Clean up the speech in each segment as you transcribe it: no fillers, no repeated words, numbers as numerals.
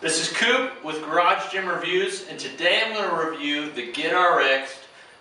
This is Coop with Garage Gym Reviews, and today I'm going to review the GetRx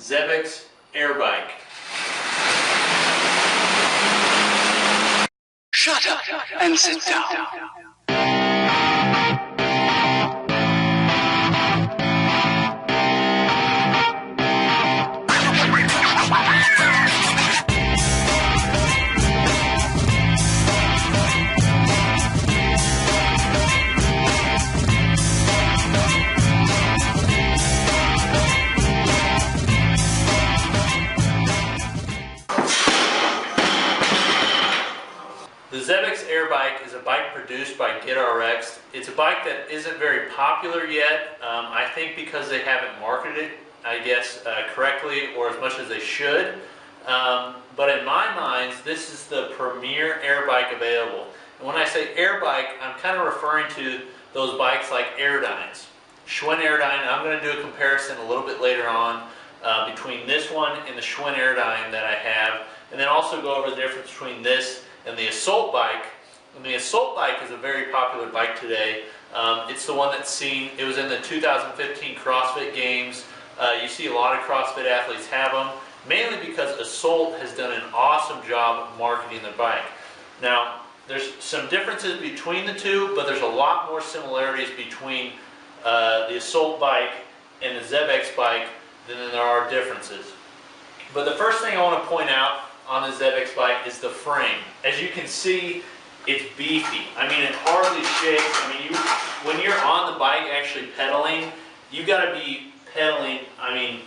Xebex air bike. Shut up and sit down. The Xebex air bike is a bike produced by GetRx. It's a bike that isn't very popular yet, I think because they haven't marketed it, I guess, correctly or as much as they should. But in my mind, this is the premier air bike available. And when I say air bike, I'm kind of referring to those bikes like Airdynes. Schwinn Airdyne, I'm going to do a comparison a little bit later on between this one and the Schwinn Airdyne that I have, and then also go over the difference between this and the Assault bike. And the Assault bike is a very popular bike today. It's the one that's seen, it was in the 2015 CrossFit Games. You see a lot of CrossFit athletes have them, mainly because Assault has done an awesome job of marketing the bike. Now, there's some differences between the two, but there's a lot more similarities between the Assault bike and the Xebex bike than there are differences. But the first thing I want to point out on the Xebex bike is the frame. As you can see, it's beefy. I mean, it hardly shakes. I mean, when you're on the bike actually pedaling, you got to be pedaling. I mean,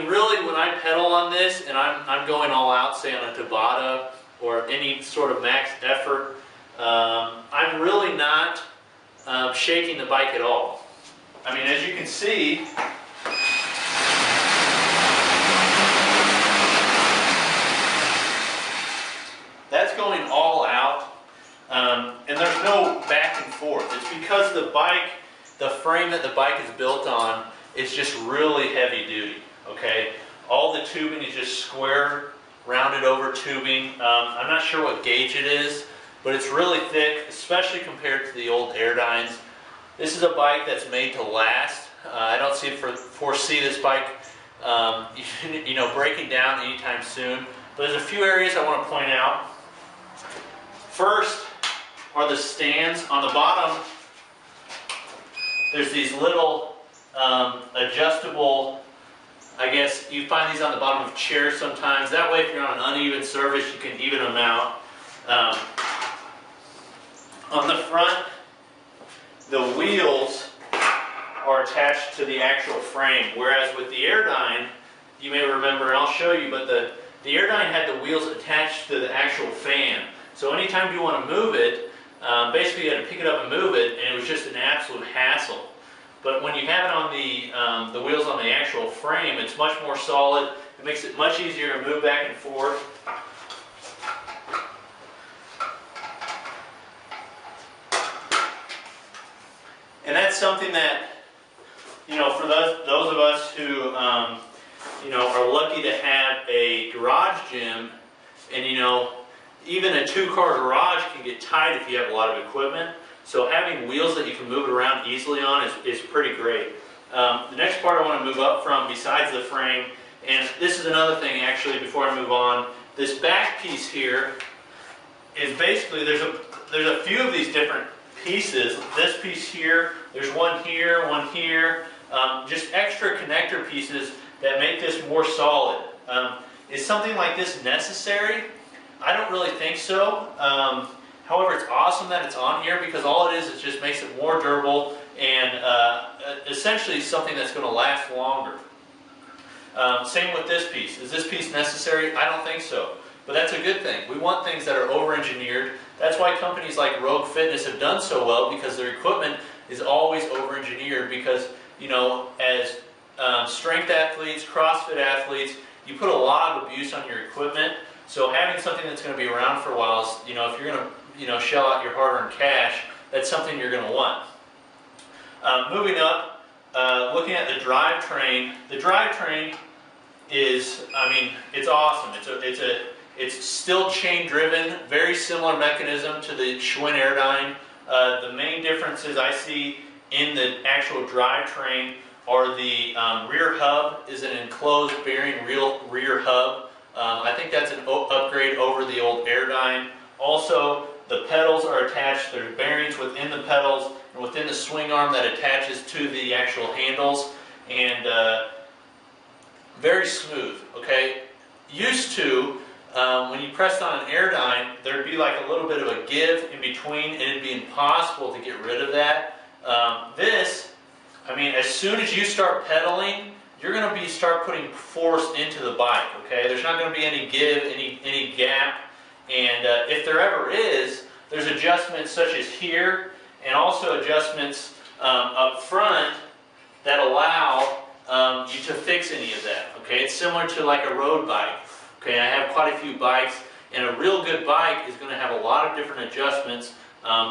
really, when I pedal on this and I'm going all out, say on a Tabata or any sort of max effort, I'm really not shaking the bike at all. I mean, as you can see, that's going all out, and there's no back and forth. It's because the frame that the bike is built on is just really heavy duty, okay? All the tubing is just square, rounded over tubing. I'm not sure what gauge it is, but it's really thick, especially compared to the old Airdynes. This is a bike that's made to last. I don't foresee this bike breaking down anytime soon. But there's a few areas I want to point out. First are the stands. On the bottom, there's these little adjustable, I guess you find these on the bottom of chairs sometimes. That way if you're on an uneven surface, you can even them out. On the front, the wheels are attached to the actual frame, whereas with the Airdyne, you may remember, and I'll show you, but the Airdyne had the wheels attached to the actual fan. So anytime you want to move it, basically you had to pick it up and move it, and it was just an absolute hassle. But when you have it on the wheels on the actual frame, it's much more solid. It makes it much easier to move back and forth. And that's something that, for those of us who, are lucky to have a garage gym, and, even a two-car garage can get tight if you have a lot of equipment. So having wheels that you can move it around easily on is pretty great. The next part I want to move up from, besides the frame, and this is another thing actually before I move on, this back piece here is basically, there's a few of these different pieces. This piece here, there's one here, just extra connector pieces that make this more solid. Is something like this necessary? I don't really think so. However, it's awesome that it's on here because all it is just makes it more durable and essentially something that's going to last longer. Same with this piece. Is this piece necessary? I don't think so. But that's a good thing. We want things that are over-engineered. That's why companies like Rogue Fitness have done so well, because their equipment is always over-engineered because, as strength athletes, CrossFit athletes, you put a lot of abuse on your equipment. So having something that's going to be around for a while is, if you're going to, shell out your hard-earned cash, that's something you're going to want. Moving up, looking at the drivetrain. The drivetrain is, it's awesome. It's still chain-driven, very similar mechanism to the Schwinn Airdyne The main differences I see in the actual drivetrain are the rear hub is an enclosed bearing rear hub. I think that's an upgrade over the old Airdyne. Also, the pedals are attached. There's bearings within the pedals and within the swing arm that attaches to the actual handles, and very smooth. Okay, used to when you pressed on an Airdyne, there'd be like a little bit of a give in between, and it'd be impossible to get rid of that. This, I mean, as soon as you start pedaling, you're going to start putting force into the bike. Okay, there's not going to be any give, any gap, and if there ever is, there's adjustments such as here, and also adjustments up front that allow you to fix any of that. Okay, it's similar to like a road bike. Okay, I have quite a few bikes, and a real good bike is going to have a lot of different adjustments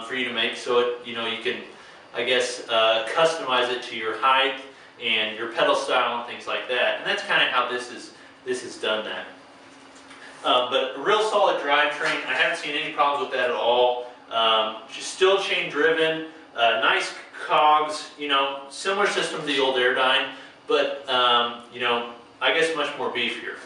for you to make, so it, you can, I guess, customize it to your height and your pedal style and things like that. And that's kind of how this has done that. But a real solid drivetrain. I haven't seen any problems with that at all. Just still chain driven, nice cogs. Similar system to the old Airdyne, but I guess much more beefier.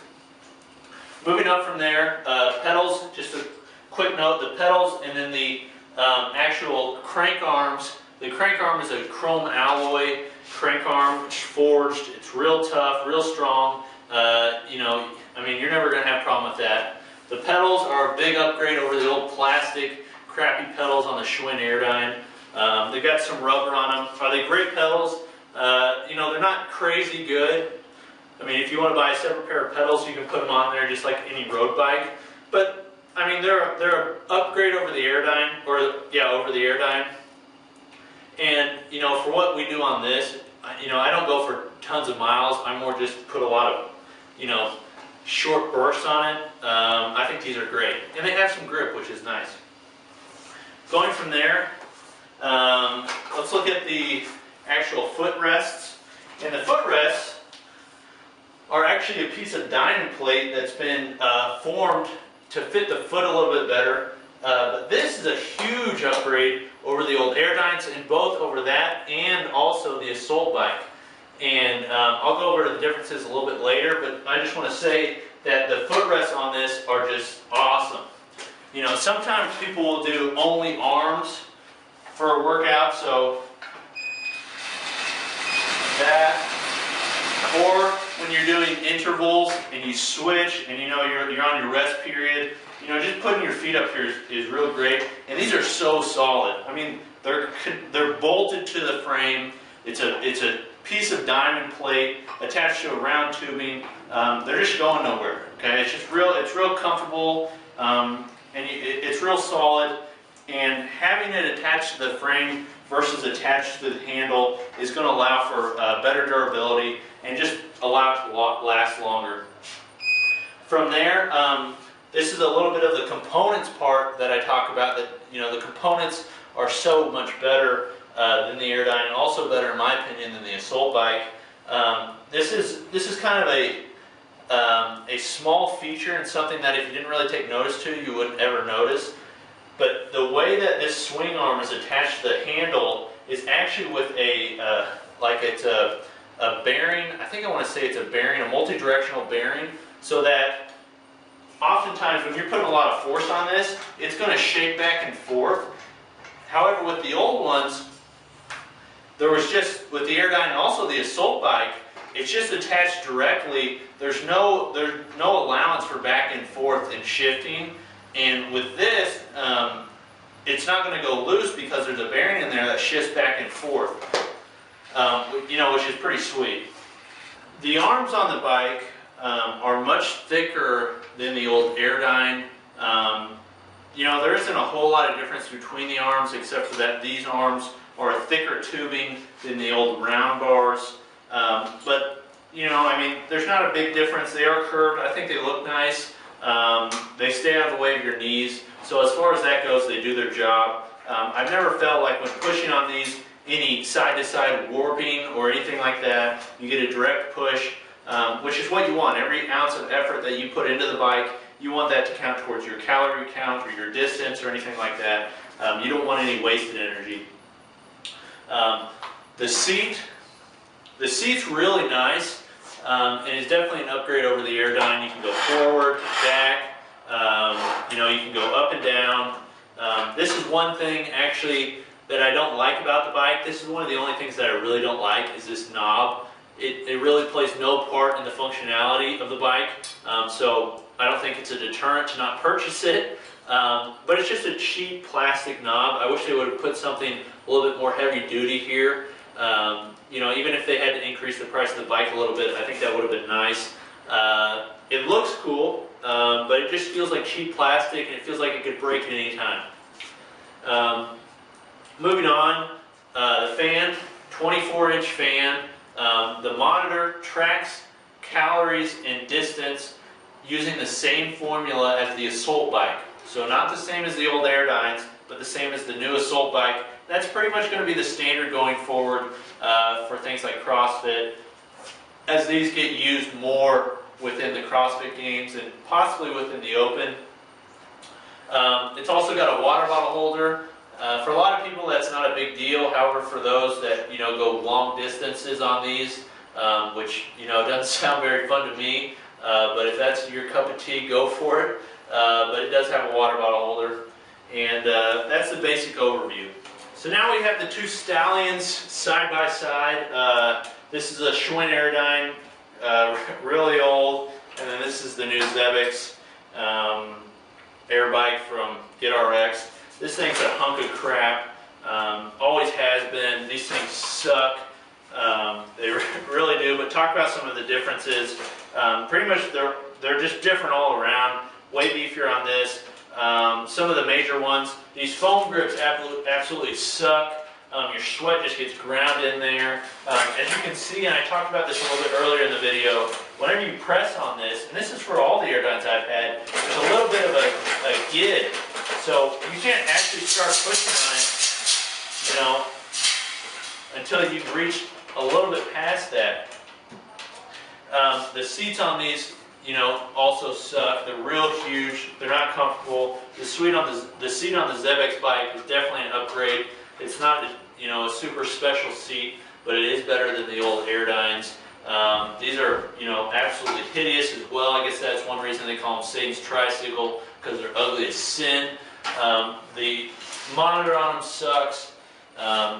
Moving up from there, pedals. Just a quick note: the pedals and then the actual crank arms. The crank arm is a chrome alloy crank arm. It's forged. It's real tough, real strong. I mean, you're never going to have a problem with that. The pedals are a big upgrade over the old plastic, crappy pedals on the Schwinn Airdyne. They've got some rubber on them. Are they great pedals? They're not crazy good. I mean, if you want to buy a separate pair of pedals, you can put them on there just like any road bike. But I mean, they're an upgrade over the Airdyne, over the Airdyne. And for what we do on this, I don't go for tons of miles. I more just put a lot of, short bursts on it. I think these are great, and they have some grip, which is nice. Going from there, let's look at the actual footrests. And the footrests are actually a piece of diamond plate that's been formed to fit the foot a little bit better. But this is a huge upgrade over the old Airdynes, and both over that and also the Assault bike. And I'll go over to the differences a little bit later, but I just want to say that the footrests on this are just awesome. Sometimes people will do only arms for a workout, so that, or when you're doing intervals and you switch and you're on your rest period, just putting your feet up here is real great. And these are so solid. I mean, they're bolted to the frame. It's a piece of diamond plate attached to a round tubing. They're just going nowhere. Okay, it's real comfortable, and it's real solid. And having it attached to the frame versus attached to the handle is going to allow for better durability and just allow it to last longer. From there, this is a little bit of the components part that I talk about. That the components are so much better than the Airdyne, and also better in my opinion than the Assault bike. This is kind of a small feature and something that if you didn't really take notice to, you wouldn't ever notice. But the way that this swing arm is attached to the handle is actually with a it's a bearing. I think I want to say it's a bearing, a multi-directional bearing, so that oftentimes when you're putting a lot of force on this, it's going to shake back and forth. However, with the old ones, there was just, with the Airdyne and also the Assault bike, it's just attached directly. There's no allowance for back and forth and shifting. And with this, it's not going to go loose because there's a bearing in there that shifts back and forth, which is pretty sweet. The arms on the bike are much thicker than the old Airdyne. There isn't a whole lot of difference between the arms, except for that these arms are a thicker tubing than the old round bars. But I mean, there's not a big difference. They are curved. I think they look nice. They stay out of the way of your knees. So as far as that goes, they do their job. I've never felt like when pushing on these, any side-to-side warping or anything like that. You get a direct push, which is what you want. Every ounce of effort that you put into the bike, you want that to count towards your calorie count or your distance or anything like that. You don't want any wasted energy. The seat's really nice, and it's definitely an upgrade over the Airdyne. You can go forward, back, you know, you can go up and down. This is one thing actually that I don't like about the bike. This is one of the only things that I really don't like is this knob. It really plays no part in the functionality of the bike, so I don't think it's a deterrent to not purchase it. But it's just a cheap plastic knob. I wish they would have put something a little bit more heavy duty here. You know, even if they had to increase the price of the bike a little bit, I think that would have been nice. It looks cool, but it just feels like cheap plastic, and it feels like it could break at any time. Moving on, the fan, 24-inch fan. The monitor tracks calories and distance using the same formula as the Assault bike. So not the same as the old Airdynes, but the same as the new Assault bike. That's pretty much going to be the standard going forward for things like CrossFit, as these get used more within the CrossFit games and possibly within the Open. It's also got a water bottle holder. For a lot of people, that's not a big deal. However, for those that, you know, go long distances on these, which, you know, doesn't sound very fun to me, but if that's your cup of tea, go for it. But it does have a water bottle holder, and that's the basic overview. So now we have the two Stallions side by side. This is a Schwinn Airdyne, really old, and then this is the new Xebex air bike from GetRx. This thing's a hunk of crap. Always has been. These things suck. They really do. But talk about some of the differences. Pretty much they're just different all around. Way beefier on this. Some of the major ones. These foam grips absolutely suck. Your sweat just gets ground in there. As you can see, and I talked about this a little bit earlier in the video, whenever you press on this, and this is for all the Airdynes I've had, there's a little bit of a give. So you can't actually start pushing on it, you know, until you've reached a little bit past that. The seats on these, you know, also suck. They're real huge. They're not comfortable. The seat on the Xebex bike is definitely an upgrade. It's not, you know, a super special seat, but it is better than the old Airdynes. These are, you know, absolutely hideous as well. I guess that's one reason they call them Satan's tricycle, because they're ugly as sin. The monitor on them sucks.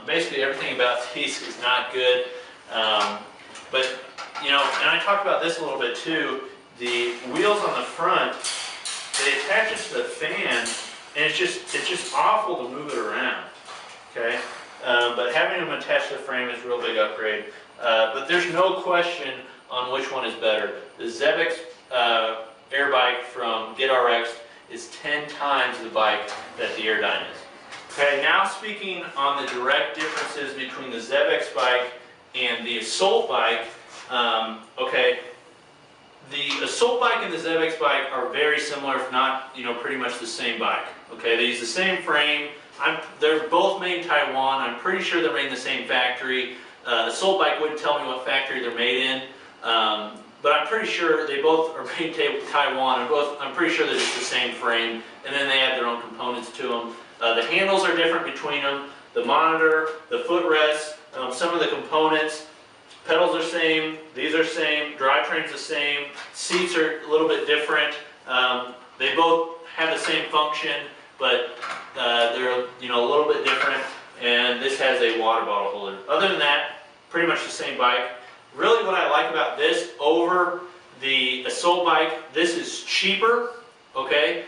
Basically everything about these is not good. But, you know, and I talked about this a little bit too. The wheels on the front, they attach it to the fan, and it's just awful to move it around. Okay, but having them attached to the frame is a real big upgrade. But there's no question on which one is better. The Xebex air bike from GetRx is 10 times the bike that the Airdyne is. Okay, now speaking on the direct differences between the Xebex bike and the Assault bike. Okay, the Assault bike and the Xebex bike are very similar, if not, you know, pretty much the same bike. Okay, they use the same frame. They're both made in Taiwan. I'm pretty sure they're made in the same factory. The Assault bike wouldn't tell me what factory they're made in, but I'm pretty sure they both are made in Taiwan. I'm pretty sure they're just the same frame, and then they have their own components to them. The handles are different between them. The monitor, the footrest, some of the components. Pedals are same. These are same. Drivetrain's the same. Seats are a little bit different. They both have the same function, but they're, you know, a little bit different, and this has a water bottle holder. Other than that, pretty much the same bike. Really what I like about this over the Assault bike, this is cheaper, okay?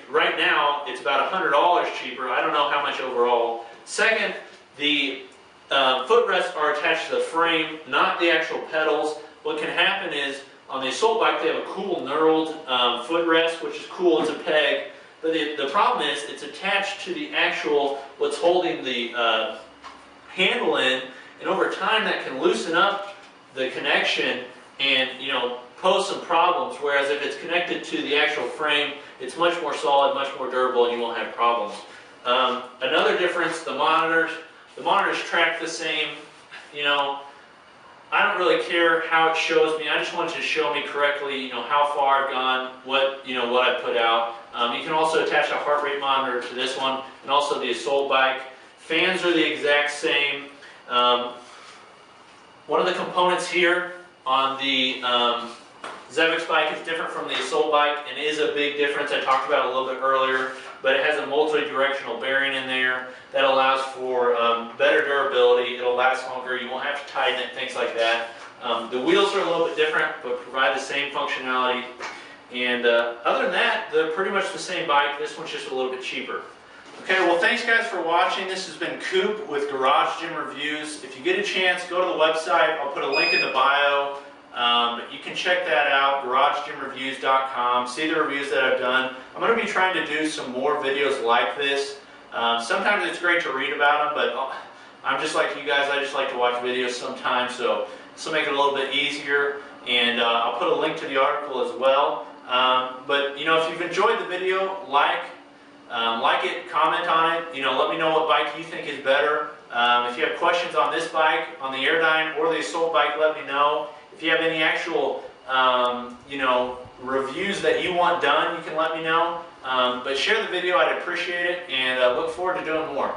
Right now, it's about $100 cheaper. I don't know how much overall. Second, the footrests are attached to the frame, not the actual pedals. What can happen is, on the Assault bike, they have a cool knurled footrest, which is cool, it's a peg. But the problem is, it's attached to the actual, what's holding the handle in, and over time that can loosen up the connection and, you know, pose some problems, whereas if it's connected to the actual frame, it's much more solid, much more durable, and you won't have problems. Another difference, the monitors track the same, you know, I don't really care how it shows me. I just want it to show me correctly, how far I've gone, what I put out. You can also attach a heart rate monitor to this one, and also the Assault bike. Fans are the exact same. One of the components here on the Xebex bike is different from the Assault bike, and is a big difference. I talked about it a little bit earlier, but it has a multi-directional bearing in there that allows for better durability. It'll last longer. You won't have to tighten it, things like that. The wheels are a little bit different, but provide the same functionality. And other than that, they're pretty much the same bike. This one's just a little bit cheaper. Okay, well, thanks guys for watching. This has been Coop with Garage Gym Reviews. If you get a chance, go to the website. I'll put a link in the bio. You can check that out, garagegymreviews.com. See the reviews that I've done. I'm going to be trying to do some more videos like this. Sometimes it's great to read about them, but I'm just like you guys. I just like to watch videos sometimes, so this will make it a little bit easier. And I'll put a link to the article as well. But if you've enjoyed the video, like it, comment on it. Let me know what bike you think is better. If you have questions on this bike, on the Airdyne or the Assault bike, let me know. If you have any actual, reviews that you want done, you can let me know. But share the video, I'd appreciate it, and look forward to doing more.